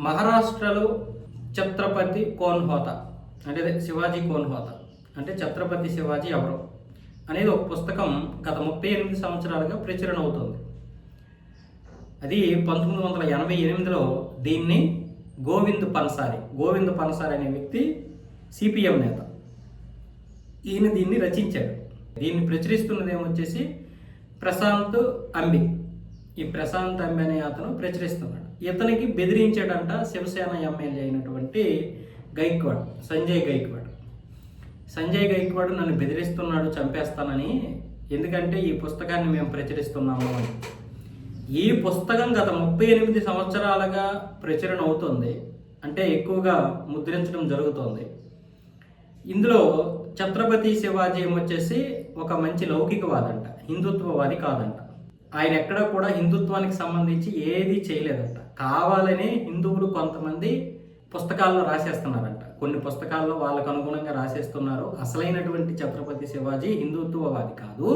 మహారాష్ట్రలో ఛత్రపతి కోన్హోతా అంటే శివాజీ కోన్హోతా అంటే ఛత్రపతి శివాజీ ఎవరు అనేది ఒక పుస్తకం గత 38 సంవత్సరాలుగా ప్రచురణ అవుతుంది. అది 1988లో దీన్ని గోవింద్ పన్సారి అనే వ్యక్తి సిపిఎం నేత, ఈయన దీన్ని రచించాడు. దీన్ని ప్రచురిస్తున్నది ఏమొచ్చేసి ప్రశాంత్ అంబి. ఈ ప్రశాంత్ అంబి అనే అతను ప్రచురిస్తున్నాడు. ఇతనికి బెదిరించాడంట శివసేన ఎమ్మెల్యే అయినటువంటి సంజయ్ గైక్వాడ్ నన్ను బెదిరిస్తున్నాడు, చంపేస్తానని, ఎందుకంటే ఈ పుస్తకాన్ని మేము ప్రచురిస్తున్నాము అని. ఈ పుస్తకం గత 38 సంవత్సరాలుగా ప్రచురణ అవుతుంది, అంటే ఎక్కువగా ముద్రించడం జరుగుతోంది. ఇందులో ఛత్రపతి శివాజీ ఏమొచ్చేసి ఒక మంచి లౌకికవాదంట, హిందుత్వవాది కాదంట. ఆయన ఎక్కడ కూడా హిందుత్వానికి సంబంధించి ఏది చేయలేదంట. కావాలనే హిందువులు కొంతమంది పుస్తకాల్లో రాసేస్తున్నారంట, కొన్ని పుస్తకాల్లో వాళ్ళకు అనుగుణంగా రాసేస్తున్నారు. అసలైనటువంటి ఛత్రపతి శివాజీ హిందుత్వవాది కాదు,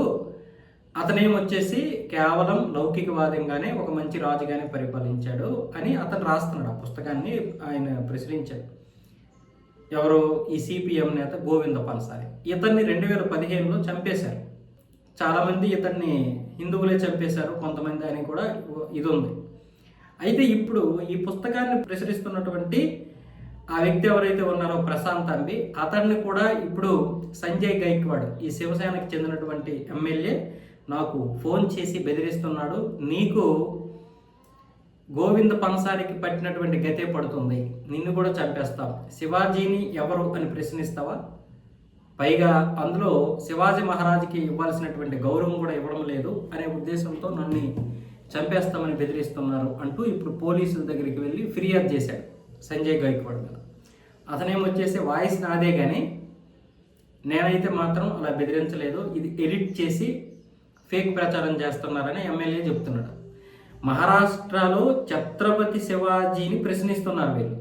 అతనేమొచ్చేసి కేవలం లౌకికవాదంగానే ఒక మంచి రాజుగానే పరిపాలించాడు అని అతను రాస్తున్నాడు. ఆ పుస్తకాన్ని ఆయన ప్రచురించాడు. ఎవరు? ఈ సిపిఎం నేత గోవింద పన్సారి. ఇతన్ని 2015లో చంపేశారు. చాలామంది ఇతన్ని హిందువులే చంపేశారు, కొంతమంది అని కూడా ఇది ఉంది. అయితే ఇప్పుడు ఈ పుస్తకాన్ని ప్రచురిస్తున్నటువంటి ఆ వ్యక్తి ఎవరైతే ఉన్నారో ప్రశాంత్ అంబి, అతన్ని కూడా ఇప్పుడు సంజయ్ గైక్వాడ్, ఈ శివసేనకు చెందినటువంటి ఎమ్మెల్యే, నాకు ఫోన్ చేసి బెదిరిస్తున్నాడు, నీకు గోవింద పన్సారికి పట్టినటువంటి గతే పడుతుంది, నిన్ను కూడా చంపేస్తాం, శివాజీని ఎవరు అని ప్రశ్నిస్తావా, పైగా అందులో శివాజీ మహారాజుకి ఇవ్వాల్సినటువంటి గౌరవం కూడా ఇవ్వడం లేదు అనే ఉద్దేశంతో నన్ను చంపేస్తామని బెదిరిస్తున్నారు అంటూ ఇప్పుడు పోలీసుల దగ్గరికి వెళ్ళి ఫిర్యాదు చేశాడు సంజయ్ గైక్వాడ్ మీద. అతనేమొచ్చేసి వాయిస్ నాదే కానీ నేనైతే మాత్రం అలా బెదిరించలేదు, ఇది ఎడిట్ చేసి ఫేక్ ప్రచారం చేస్తున్నారని ఎమ్మెల్యే చెప్తున్నాడు. మహారాష్ట్రలో ఛత్రపతి శివాజీని ప్రశ్నిస్తున్నారు వీళ్ళు.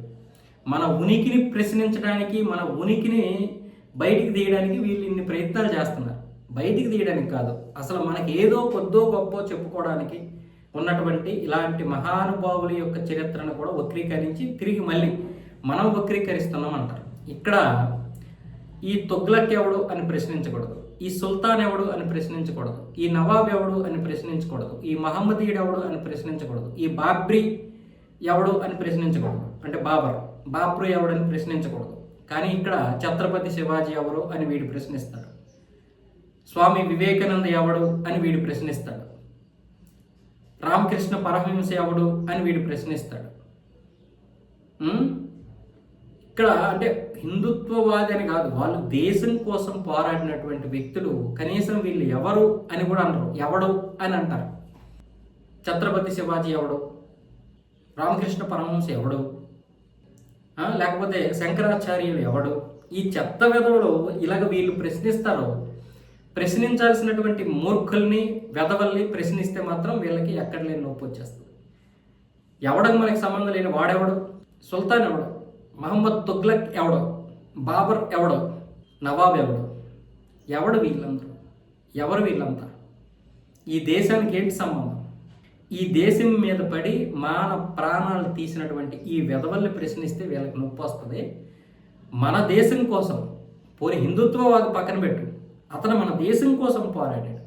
మన ఉనికిని ప్రశ్నించడానికి, మన ఉనికిని బయటికి తీయడానికి వీళ్ళు ఇన్ని ప్రయత్నాలు చేస్తున్నారు. బయటికి తీయడానికి కాదు, అసలు మనకి ఏదో కొద్దో గొప్ప చెప్పుకోవడానికి ఉన్నటువంటి ఇలాంటి మహానుభావుల యొక్క చరిత్రను కూడా వక్రీకరించి తిరిగి మళ్ళీ మనం వక్రీకరిస్తున్నాం అంటారు. ఇక్కడ ఈ తుగ్లక్ ఎవడు అని ప్రశ్నించకూడదు, ఈ సుల్తాన్ ఎవడు అని ప్రశ్నించకూడదు, ఈ నవాబ్ ఎవడు అని ప్రశ్నించకూడదు, ఈ మహమ్మదీయుడు ఎవడు అని ప్రశ్నించకూడదు, ఈ బాబ్రీ ఎవడు అని ప్రశ్నించకూడదు, అంటే బాబ్రీ ఎవడు అని ప్రశ్నించకూడదు. కానీ ఇక్కడ ఛత్రపతి శివాజీ ఎవరు అని వీడు ప్రశ్నిస్తాడు, స్వామి వివేకానంద ఎవడు అని వీడు ప్రశ్నిస్తాడు, రామకృష్ణ పరమహంస ఎవడు అని వీడు ప్రశ్నిస్తాడు. ఇక్కడ అంటే హిందుత్వవాది అని కాదు, వాళ్ళు దేశం కోసం పోరాడినటువంటి వ్యక్తులు, కనీసం వీళ్ళు ఎవరు అని కూడా అనరు, ఎవడు అని అంటారు. ఛత్రపతి శివాజీ ఎవడు, రామకృష్ణ పరమహంస ఎవడు, లేకపోతే శంకరాచార్యులు ఎవడు, ఈ చెత్త వెధవలు ఇలాగ వీళ్ళు ప్రశ్నిస్తారు. ప్రశ్నించాల్సినటువంటి మూర్ఖుల్ని, వెధవల్ని ప్రశ్నిస్తే మాత్రం వీళ్ళకి ఎక్కడ లేని నొప్పి వచ్చేస్తుంది. ఎవడకు మనకి సంబంధం లేని వాడెవడు, సుల్తాన్ ఎవడు, మహమ్మద్ తుగ్లక్ ఎవడు, బాబర్ ఎవడు, నవాబ్ ఎవడు వీళ్ళందరూ, ఎవరు వీళ్ళంతా, ఈ దేశానికి ఏంటి సంబంధం? ఈ దేశం మీద పడి మాన ప్రాణాలు తీసినటువంటి ఈ వెధవల్ని ప్రశ్నిస్తే వీళ్ళకి నొప్పి వస్తుంది. మన దేశం కోసం, పోనీ హిందుత్వవాది పక్కన పెట్టు, అతను మన దేశం కోసం పోరాడాడు,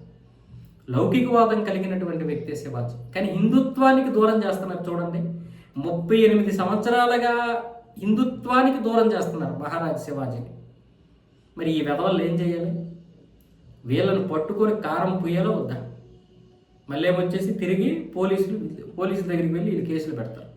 లౌకికవాదం కలిగినటువంటి వ్యక్తి శివాజీ. కానీ హిందుత్వానికి దూరం చేస్తున్నారు చూడండి. 38 సంవత్సరాలుగా హిందుత్వానికి దూరం చేస్తున్నారు మహారాజు శివాజీని. మరి ఈ వెధవలు ఏం చేయాలి? వీళ్ళని పట్టుకొని కారం పుయ్యాలో వద్దా? మళ్ళీ ఏమొచ్చేసి తిరిగి పోలీసుల దగ్గరికి వెళ్ళి వీళ్ళు కేసులు పెడతారు.